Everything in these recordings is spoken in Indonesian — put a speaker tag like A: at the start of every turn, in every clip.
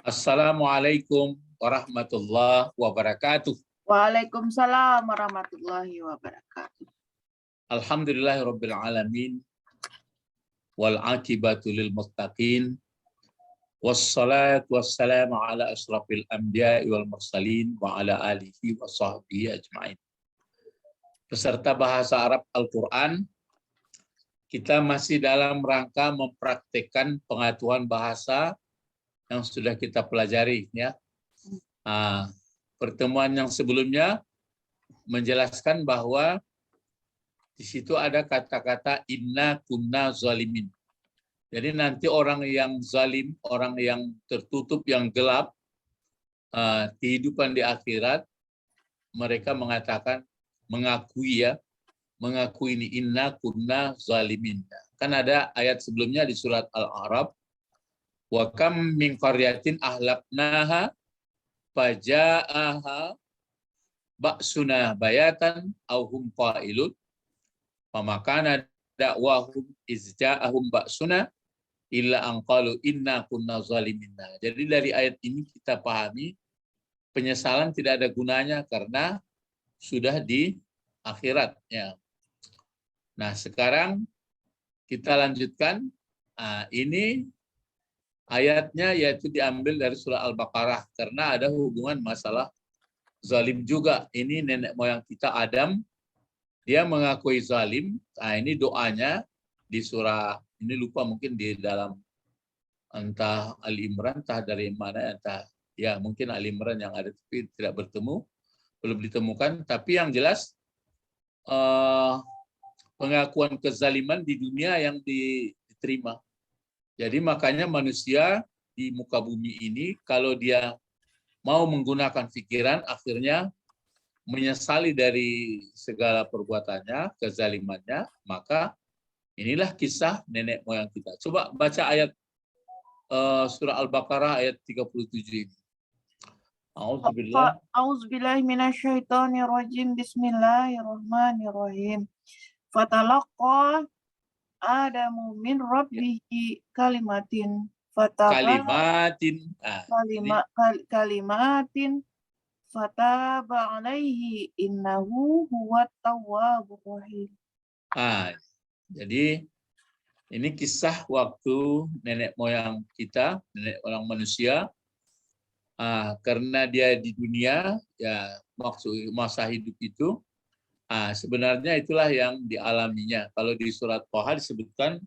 A: Assalamualaikum warahmatullahi wabarakatuh.
B: Waalaikumsalam warahmatullahi wabarakatuh.
A: Alhamdulillahirabbil alamin wal aqibatu lil muttaqin wassalatu wassalamu ala asrafil anbiya'i wal mursalin wa ala alihi wa sahbihi ajmain. Peserta bahasa Arab Al-Qur'an, kita masih dalam rangka mempraktikkan pengetahuan bahasa yang sudah kita pelajari ya. Pertemuan yang sebelumnya menjelaskan bahwa di situ ada kata-kata inna kunna zalimin. Jadi nanti orang yang zalim, orang yang tertutup, yang gelap, kehidupan di akhirat, mereka mengatakan, mengakui ini inna kunna zalimin. Kan ada ayat sebelumnya di surat Al-A'raf, wa kam min qaryatin ahlaknaha faja'aha ba'suna bayatan aw hum qailun famakana da'wahum izja'ahum ba'suna illa an qalu inna kunna zalimin. Jadi dari ayat ini kita pahami penyesalan tidak ada gunanya karena sudah di akhirat ya. Nah, sekarang kita lanjutkan. Ini ayatnya yaitu diambil dari surah Al-Baqarah karena ada hubungan masalah zalim juga. Ini nenek moyang kita Adam, dia mengakui zalim. Nah, ini doanya di surah ini, lupa mungkin di dalam entah Ali Imran, entah dari mana, entah ya mungkin Ali Imran yang ada tapi tidak bertemu, belum ditemukan. Tapi yang jelas pengakuan kezaliman di dunia yang diterima. Jadi makanya manusia di muka bumi ini kalau dia mau menggunakan pikiran akhirnya menyesali dari segala perbuatannya, kezalimannya, maka inilah kisah nenek moyang kita. Coba baca ayat surah Al-Baqarah ayat 37 ini.
B: A'udzubillahi minasyaitonirrajim. Bismillahirrahmanirrahim. Fatalaqa Adamu min rabbihi kalimatin kalimatin fataba alaihi innahu huwat tawwabur rahim.
A: Jadi ini kisah waktu nenek moyang kita, nenek moyang manusia, karena dia di dunia ya maksud masa hidup itu sebenarnya itulah yang dialaminya. Kalau di surat Thaha disebutkan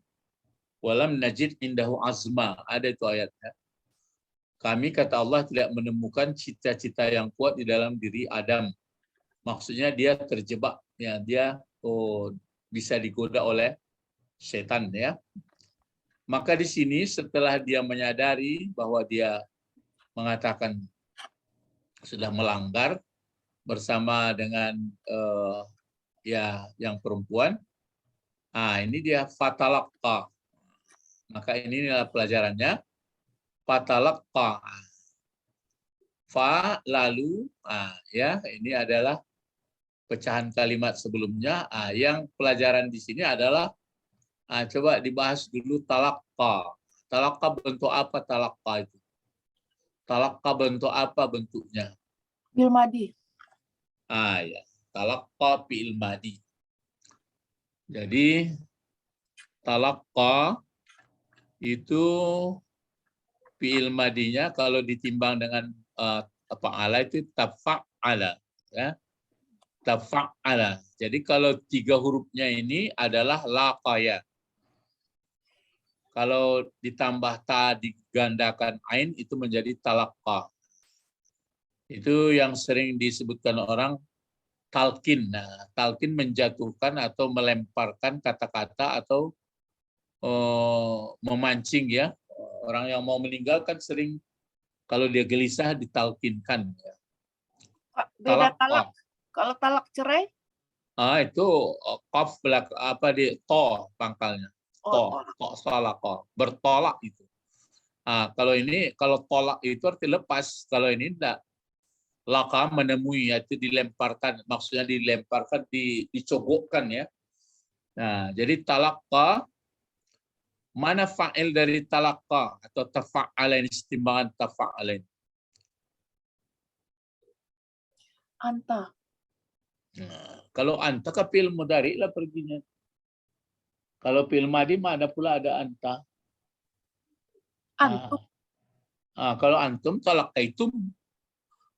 A: walam najid indahu azma, ada itu ayatnya. Kami kata Allah tidak menemukan cita-cita yang kuat di dalam diri Adam. Maksudnya dia terjebak ya, dia bisa digoda oleh setan ya. Maka di sini setelah dia menyadari bahwa dia mengatakan sudah melanggar bersama dengan ya yang perempuan, ini dia fatalaqqa. Maka ini adalah pelajarannya, fatalaqqa. Fa lalu ya ini adalah pecahan kalimat sebelumnya. Yang pelajaran di sini adalah coba dibahas dulu talaqqa. Talaqqa bentuk apa talaqqa itu? Talaqqa bentuk apa bentuknya?
B: Fi'il madhi.
A: Ya. Talaqqa fi'il madhi. Jadi talaqqa itu fi'il madhinya kalau ditimbang dengan fa'ala itu tafa'ala ya. Tafa'ala. Jadi kalau 3 hurufnya ini adalah laqaya. Kalau ditambah ta digandakan ain itu menjadi talaqqa. Itu yang sering disebutkan orang talqin. Nah, talqin menjatuhkan atau melemparkan kata-kata atau memancing ya. Orang yang mau meninggalkan sering kalau dia gelisah ditalqinkan.
B: Beda talak. Kalau talak cerai?
A: Itu qaf di to pangkalnya. Bertolak itu. Kalau ini kalau tolak itu arti lepas, kalau ini enggak. Laka menemui, yaitu dilemparkan, maksudnya dilemparkan, dicogokkan ya. Nah, jadi talaqqa Mana fa'il dari talaqqa atau tafa'alain, istimbangan tafa'alain?
B: Anta.
A: Nah, kalau anta ke fi'il mudhari lah perginya. Kalau fi'il madhi mana pula ada anta.
B: Antum.
A: Kalau antum talaqqaitum.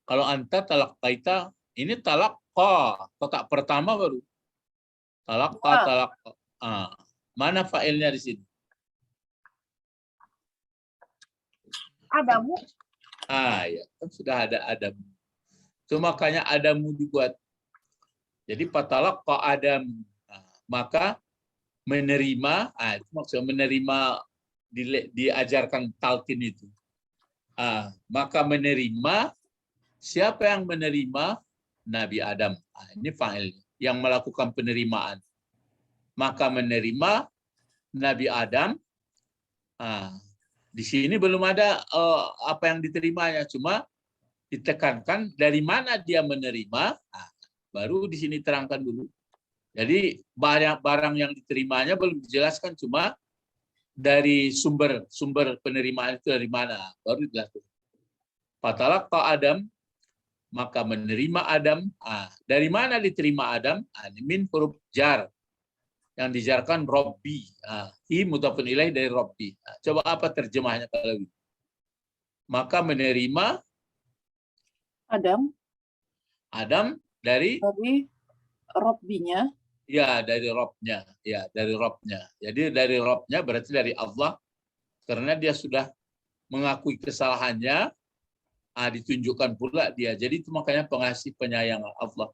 A: Kalau anta talaqqaita, ini talaqqa, kotak pertama baru. Talaqqa, talaqqa. Mana fa'ilnya di sini?
B: Adamu.
A: Ya, kan sudah ada adam. So, makanya adamu dibuat. Jadi patalaqqa adam. Maka menerima, itu maksudnya menerima diajarkan talqin itu. Maka menerima, siapa yang menerima? Nabi Adam. Ini fa'il yang melakukan penerimaan. Maka menerima Nabi Adam. Di sini belum ada apa yang diterimanya, cuma ditekankan dari mana dia menerima. Baru di sini terangkan dulu. Jadi barang yang diterimanya belum dijelaskan, cuma dari sumber penerimaan itu dari mana, baru dijelaskan. Fatalaqqa Adam, maka menerima Adam. Dari mana diterima Adam? Ini min huruf jar yang dijarkan Robbi. Hi mudhafun ilaih dari Robbi. Coba apa terjemahnya kalau gitu? Maka menerima Adam dari
B: Robbinya.
A: Ya, dari Robnya. Ya, dari Robnya. Jadi dari Robnya berarti dari Allah. Karena dia sudah mengakui kesalahannya, ditunjukkan pula dia. Jadi itu makanya pengasih penyayang Allah.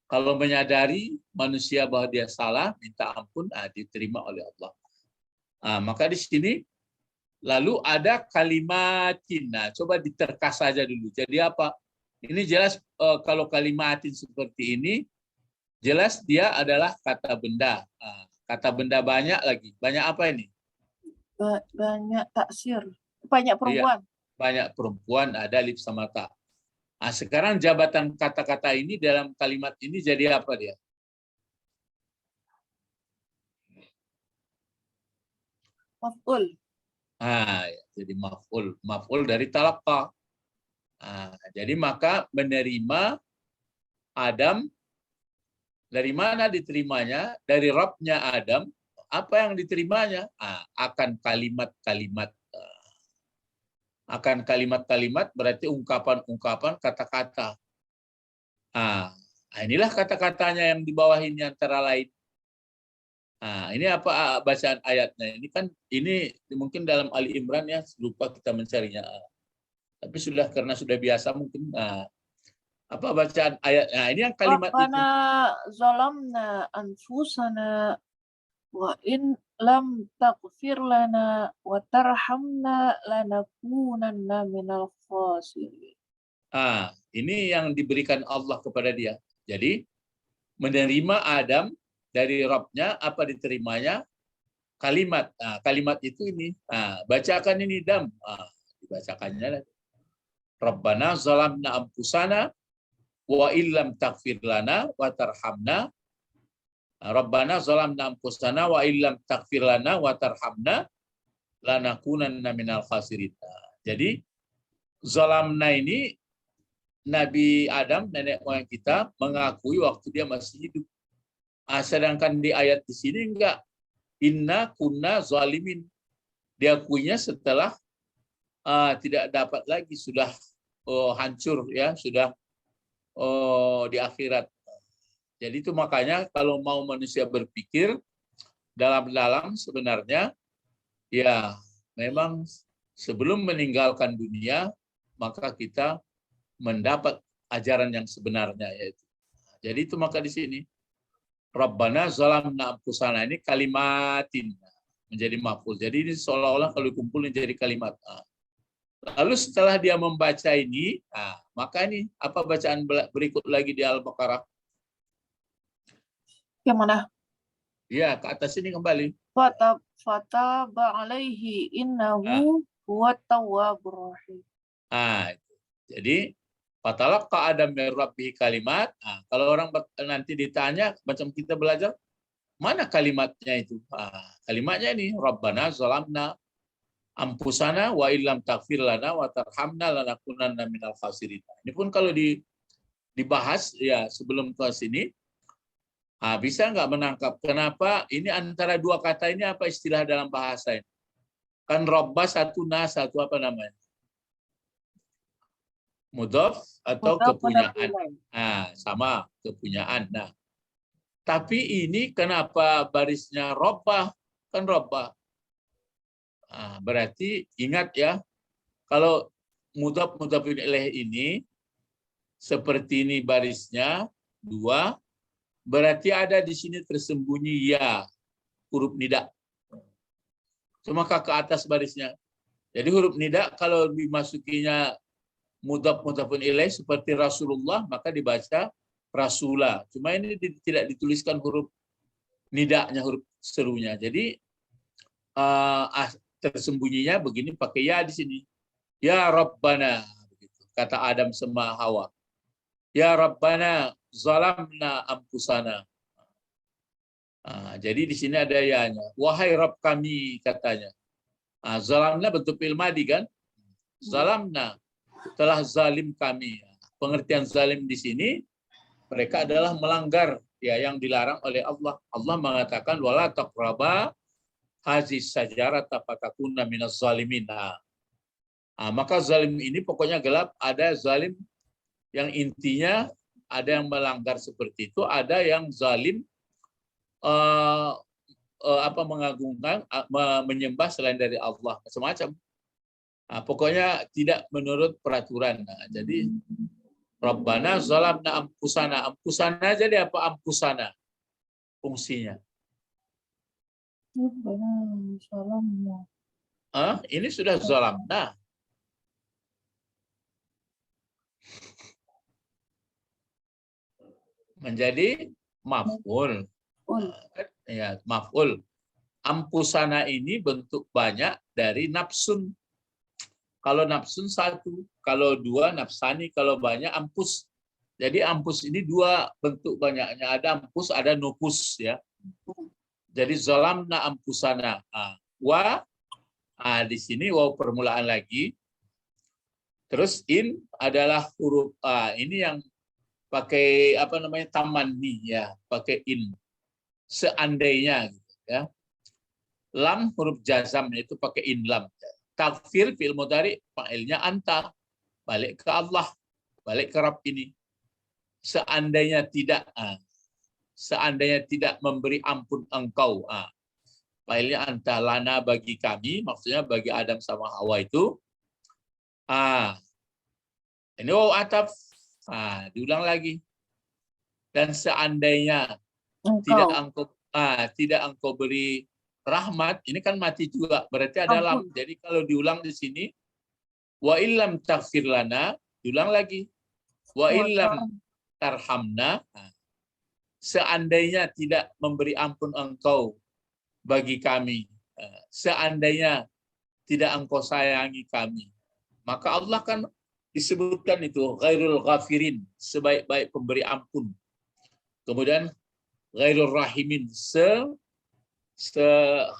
A: Kalau menyadari manusia bahwa dia salah, minta ampun, diterima oleh Allah. Maka di sini lalu ada kalimatin. Coba diterkas saja dulu. Jadi apa? Ini jelas kalau kalimatin seperti ini, jelas dia adalah kata benda. Kata benda banyak lagi. Banyak apa ini?
B: Banyak taksir. Banyak perempuan.
A: Iya, banyak perempuan, ada alif sama ta. Sekarang jabatan kata-kata ini dalam kalimat ini jadi apa dia?
B: Maf'ul.
A: Jadi maf'ul. Maf'ul dari talaqqa. Jadi maka menerima Adam, dari mana diterimanya? Dari Rabbnya Adam. Apa yang diterimanya? Akan kalimat-kalimat. Akan kalimat-kalimat berarti ungkapan-ungkapan kata-kata. Inilah kata-katanya yang di bawah ini antara lain. Ini apa bacaan ayatnya? Ini kan ini mungkin dalam Ali Imran ya, lupa kita mencarinya. Tapi karena sudah biasa mungkin. Apa bacaan ayat? Ini yang kalimat itu.
B: Rabbana zalamna anfusana wa in lam taghfir lana wa tarhamna lanakunanna minal khasirin.
A: Ini yang diberikan Allah kepada dia. Jadi menerima Adam dari Rabbnya, apa diterimanya? Kalimat. Kalimat itu ini. Bacakan ini Dam. Dibacakannya. Rabbana zalamna anfusana wa illam taghfir lana wa tarhamna. Rabbana zalamna anfusana wa illam taghfir lana wa tarhamna lanakunanna minal khasirin. Jadi zalamna ini Nabi Adam, nenek moyang kita, mengakui waktu dia masih hidup. Sedangkan di ayat di sini enggak. Inna kunna zalimin. Diakuinya setelah tidak dapat lagi, sudah hancur ya, sudah di akhirat. Jadi itu makanya kalau mau manusia berpikir dalam-dalam sebenarnya ya memang sebelum meninggalkan dunia maka kita mendapat ajaran yang sebenarnya yaitu. Jadi itu maka di sini Rabbana zalamna anfusana ini kalimatin menjadi maf'ul. Jadi ini seolah-olah kalau dikumpulin jadi kalimat. Lalu setelah dia membaca ini, maka ini apa bacaan berikut lagi di Al-Baqarah?
B: Yang mana?
A: Ya, ke atas ini kembali.
B: Fataba alaihi innahu huwat tawwabur rahim.
A: Jadi fatalaqqa Adam min rabbih kalimat. Kalau orang nanti ditanya macam kita belajar, Mana kalimatnya itu? Kalimatnya ini, Rabbana zalamna ampusana wa illam taghfir lana wa tarhamna lanakunanna minal khasirin. Ini pun kalau dibahas ya sebelum ke sini, bisa nggak menangkap kenapa ini antara dua kata ini apa istilah dalam bahasa ini? Kan Robba satu, satu apa namanya? Mudhof atau
B: Mudhaf
A: kepunyaan.
B: ilaih.
A: Sama kepunyaan. Nah, tapi ini kenapa barisnya Robba? Kan Robba. Berarti ingat ya, kalau mudhof ilaih ini seperti ini barisnya dua, berarti ada di sini tersembunyi ya, huruf nida. Maka ke atas barisnya. Jadi huruf nida kalau dimasukinya mudhaf ilaih seperti Rasulullah, maka dibaca Rasulah. Cuma ini tidak dituliskan huruf nidanya, huruf serunya. Jadi tersembunyinya begini pakai ya di sini. Ya Rabbana, kata Adam sama Hawa. Ya Rabbana zalamna ampusana. Jadi di sini ada ya-nya. Wahai Rabb kami, katanya. Zalamna bentuk fi'il madi kan? Zalamna, telah zalim kami. Pengertian zalim di sini, mereka adalah melanggar ya yang dilarang oleh Allah. Allah mengatakan wala taqraba hazis sajarata fatakunna minaz zalimin. Maka zalim ini pokoknya gelap, ada zalim yang intinya ada yang melanggar seperti itu, ada yang zalim mengagungkan, menyembah selain dari Allah, macam-macam. Pokoknya tidak menurut peraturan. Jadi Rabbana zalamna ampusana. Ampusana jadi apa ampusana? Fungsinya. Ini sudah zalamna. Menjadi maf'ul. Ya, maf'ul. Ampusana ini bentuk banyak dari nafsun. Kalau nafsun satu, kalau dua nafsani, kalau banyak ampus. Jadi ampus ini dua bentuk banyaknya. Ada ampus, ada nupus ya. Jadi zalamna ampusana. Di sini waw permulaan lagi. Terus in adalah huruf ini yang pakai apa namanya tamanni ya, pakai in. Seandainya gitu ya. Lam huruf jazam itu pakai in lam. Takfir fi'il mudhari fa'ilnya anta, balik ke Allah, balik ke Rabb ini. Seandainya tidak memberi ampun engkau, fa'ilnya anta, lana bagi kami, maksudnya bagi Adam sama Hawa itu. Ini waw ataf, diulang lagi. Dan seandainya tidak engkau beri rahmat, ini kan mati juga, berarti ada lam. Jadi kalau diulang di sini, wa illam taghfir lana, diulang lagi. Wa illam tarhamna, seandainya tidak memberi ampun engkau bagi kami, seandainya tidak engkau sayangi kami, maka Allah kan disebutkan itu ghairul ghafirin, sebaik-baik pemberi ampun. Kemudian ghairul rahimin,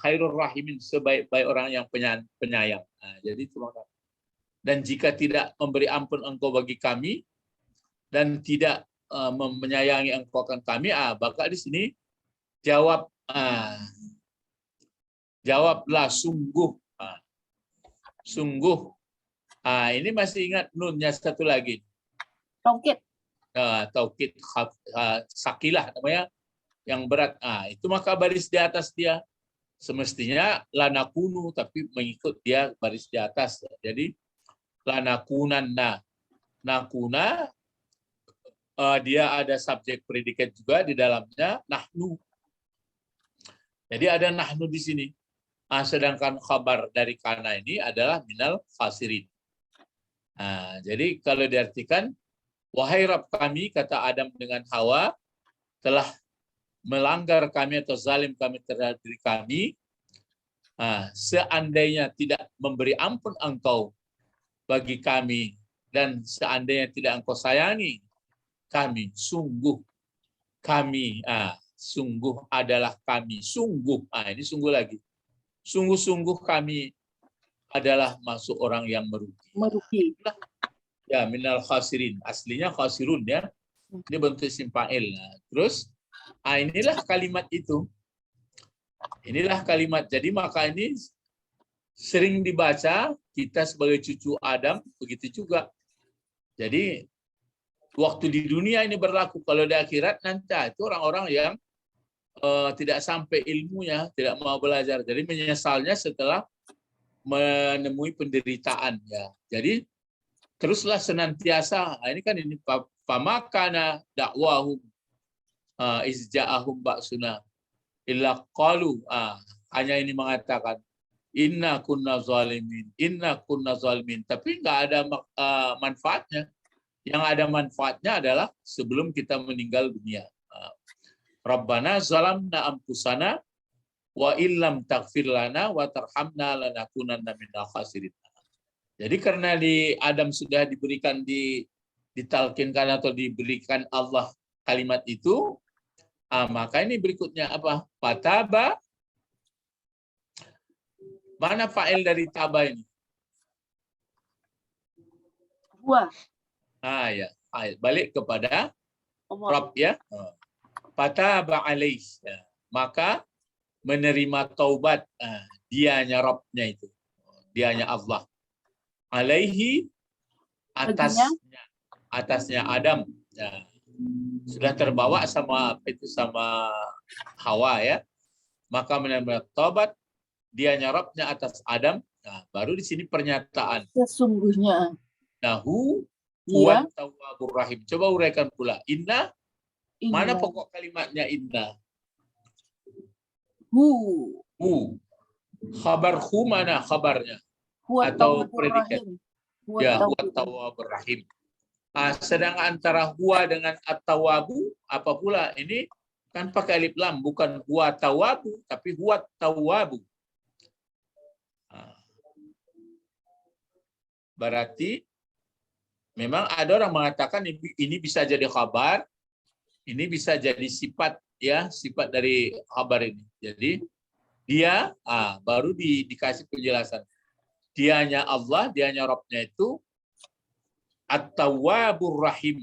A: khairur rahimin, sebaik-baik orang yang penyayang. Jadi itu. Dan jika tidak memberi ampun engkau bagi kami dan tidak menyayangi engkau akan kami, maka di sini jawablah sungguh. Sungguh. Ini masih ingat nunnya satu lagi.
B: Taukid.
A: Taukid sakilah namanya, yang berat. Itu maka baris di atas dia. Semestinya lanakunu, tapi mengikut dia baris di atas. Jadi lanakunanna. Nakuna, dia ada subjek predikat juga di dalamnya, nahnu. Jadi ada nahnu di sini. Sedangkan khabar dari kana ini adalah minal khasirin. Jadi kalau diartikan, wahai Rabb kami, kata Adam dengan Hawa, telah melanggar kami atau zalim kami terhadap diri kami, seandainya tidak memberi ampun engkau bagi kami dan seandainya tidak engkau sayangi kami, sungguh kami sungguh adalah kami, sungguh, ini sungguh lagi, sungguh-sungguh kami adalah masuk orang yang merugi.
B: Merugi.
A: Ya, minal khasirin. Aslinya khasirun ya. Ini bentuk isim fa'il. Nah, terus inilah kalimat itu. Inilah kalimat. Jadi maka ini sering dibaca kita sebagai cucu Adam begitu juga. Jadi waktu di dunia ini berlaku, kalau di akhirat nanti itu orang-orang yang tidak sampai ilmunya, tidak mau belajar. Jadi menyesalnya setelah menemui penderitaan ya. Jadi teruslah senantiasa. Ini kan ini pamakana dakwahum izja'ahum ba'suna illa qalu. Hanya ini mengatakan inna kunna zalimin. Tapi nggak ada manfaatnya. Yang ada manfaatnya adalah sebelum kita meninggal dunia. Rabbana zalamna anfusana wa illam taghfir lana wa tarhamna lanakunanna minal khasirin. Jadi karena di Adam sudah diberikan ditalkinkan atau diberikan Allah kalimat itu, maka ini berikutnya apa? Fataba. Mana fa'il dari taba ini?
B: Huwa.
A: Ya, balik kepada
B: Allah.
A: Rabb ya. Fataba alaih. Maka menerima taubat dianya Rabbnya itu. Dianya Allah. Alaihi atasnya Adam. Ya. Sudah terbawa sama Hawa ya. Maka menerima taubat dianya Rabbnya atas Adam. Nah, baru di sini pernyataan.
B: Sesungguhnya.
A: Nahu huwa tawwabur rahim. Coba uraikan pula. Inna. Mana pokok kalimatnya inna?
B: Hu.
A: Khabar hu mana khabarnya? Atau predikat? Ya, huwa tawwabur rahim. Sedang antara huwa dengan at-tawwabu apa pula? Ini kan pakai alif lam, bukan huwa tawwabu, tapi huwa tawwabu. Berarti memang ada orang mengatakan ini bisa jadi khabar, ini bisa jadi sifat ya, sifat dari khabar ini. Jadi dia baru dikasih penjelasan. Dianya Allah, dianya Rabbnya itu At-Tawwabur Rahim.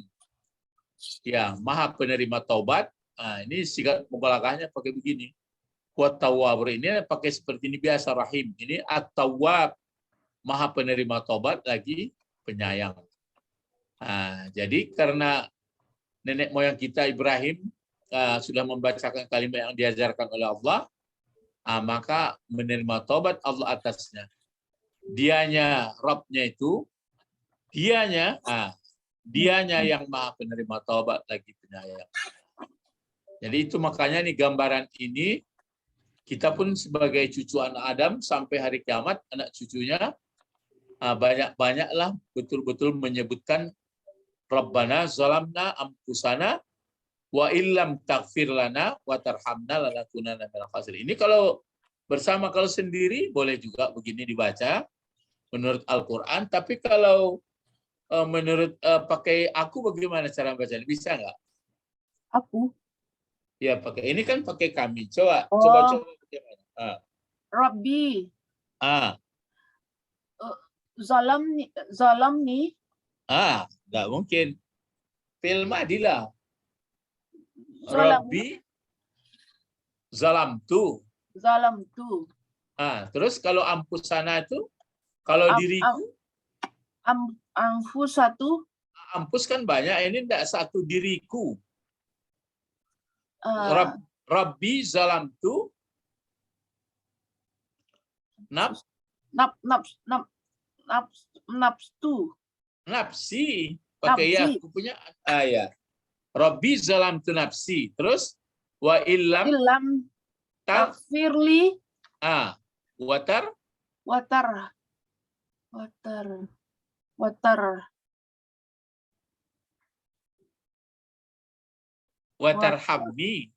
A: Ya, Maha penerima taubat. Ini sigat mubalagahnya pakai begini. Kuat Tawwabur ini pakai seperti ini biasa Rahim. Ini At-Tawwab, Maha penerima taubat lagi penyayang. Jadi karena nenek moyang kita Ibrahim sudah membacakan kalimat yang diajarkan oleh Allah, maka menerima taubat Allah atasnya. Dianya Rabbnya itu, dianya yang Maha penerima taubat lagi penyayang. Jadi itu makanya nih gambaran ini kita pun sebagai cucu anak Adam sampai hari kiamat anak cucunya banyak-banyaklah betul-betul menyebutkan Rabbana zalamna anfusana wa illam taghfir lana wa tarhamna lanakunanna minal khasirin. Ini kalau bersama, kalau sendiri boleh juga begini dibaca menurut Al-Qur'an, tapi kalau menurut pakai aku bagaimana cara bacanya? Bisa nggak?
B: Aku.
A: Ya pakai. Ini kan pakai kami. Coba bagaimana?
B: Rabbi. Zalamni.
A: Nggak mungkin. Fi'il madilah. Rabbi zalamtu. Terus kalau ampusana itu, kalau diriku,
B: anfusatu.
A: Ampus kan banyak, ini enggak satu diriku. Rabbi zalamtu. Nafsi. Pakai ya, aku punya ya. Rabbi zalamtu nafsi. Terus wa illam
B: taghfirli
A: watar
B: watarhamni.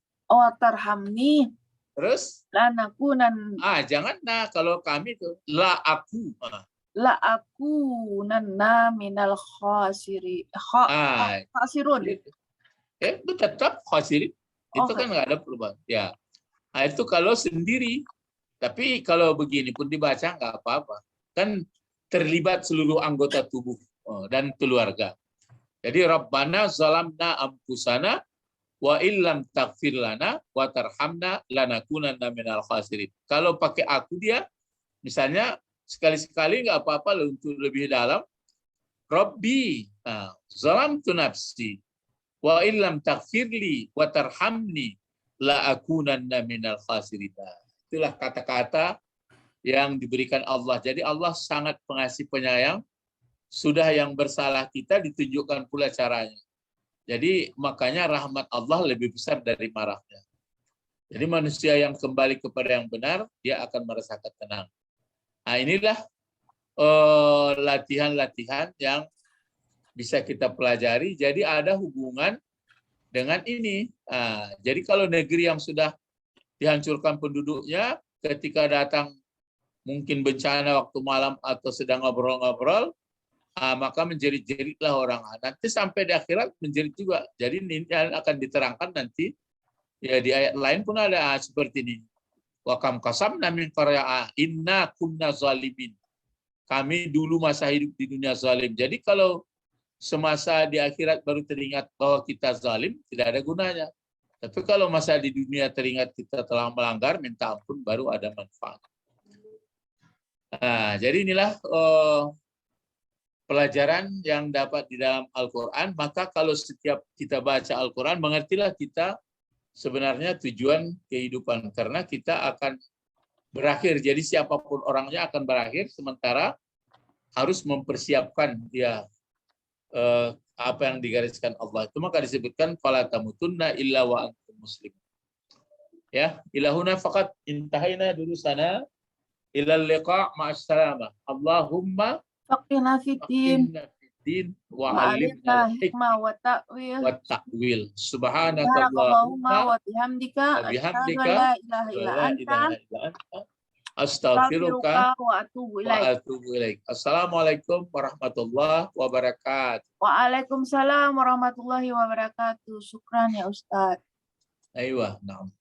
A: Terus
B: lanakunan.
A: Jangan kalau kami itu la aku
B: nanna minal khasirun.
A: Itu tetap khasirin. Itu kan nggak ada perubahan. Ya, nah, itu kalau sendiri. Tapi kalau begini pun dibaca nggak apa-apa. Kan terlibat seluruh anggota tubuh dan keluarga. Jadi Rabbana zalamna anfusana wa illam taghfir lana wa tarhamna lanakunanna minal khasirin. Kalau pakai aku dia, misalnya sekali-sekali nggak apa-apa untuk lebih dalam. Rabbi zalamtu nafsi wa illam taghfirli wa tarhamni la akunanna minal khasirin. Itulah kata-kata yang diberikan Allah. Jadi Allah sangat pengasih penyayang. Sudah yang bersalah kita ditunjukkan pula caranya. Jadi makanya rahmat Allah lebih besar dari marahnya. Jadi manusia yang kembali kepada yang benar, dia akan merasakan tenang. Nah, inilah latihan-latihan yang bisa kita pelajari. Jadi ada hubungan dengan ini. Nah, jadi kalau negeri yang sudah dihancurkan penduduknya, ketika datang mungkin bencana waktu malam atau sedang ngobrol-ngobrol, maka menjerit-jeritlah orang. Nanti sampai di akhirat menjerit juga. Jadi ini akan diterangkan nanti. Ya di ayat lain pun ada seperti ini. Wa kam qasamna min qarya'a inna kunna zalimin. Kami dulu masa hidup di dunia zalim. Jadi kalau semasa di akhirat baru teringat bahwa kita zalim, tidak ada gunanya. Tapi kalau masa di dunia teringat kita telah melanggar, minta ampun, baru ada manfaat. Nah, jadi inilah pelajaran yang dapat di dalam Al-Quran. Maka kalau setiap kita baca Al-Quran, mengertilah kita sebenarnya tujuan kehidupan. Karena kita akan berakhir. Jadi siapapun orangnya akan berakhir, sementara harus mempersiapkan dia apa yang digariskan Allah. Itu maka disebutkan fala tamutunna illa wa antum muslim. Ya, ilahuna faqat intahaina durusana ila liqa' ma'assalamah. Allahumma
B: faqina fiddin
A: wa
B: wa
A: alimna
B: alimna hikmah wa
A: ta'wil. Subhanaka
B: Allahumma
A: Allahumma
B: wa bihamdika
A: wa
B: asyhadu
A: bihamdika
B: an la ilaha illa
A: la
B: anta
A: ilaha illa anta astaghfiruka
B: astaghfiruka wa atubu
A: wa
B: ilaik.
A: atubu ilaik. Assalamualaikum warahmatullahi wabarakatuh.
B: Waalaikumsalam warahmatullahi wabarakatuh. Syukran ya Ustaz.
A: Aywa, na'am.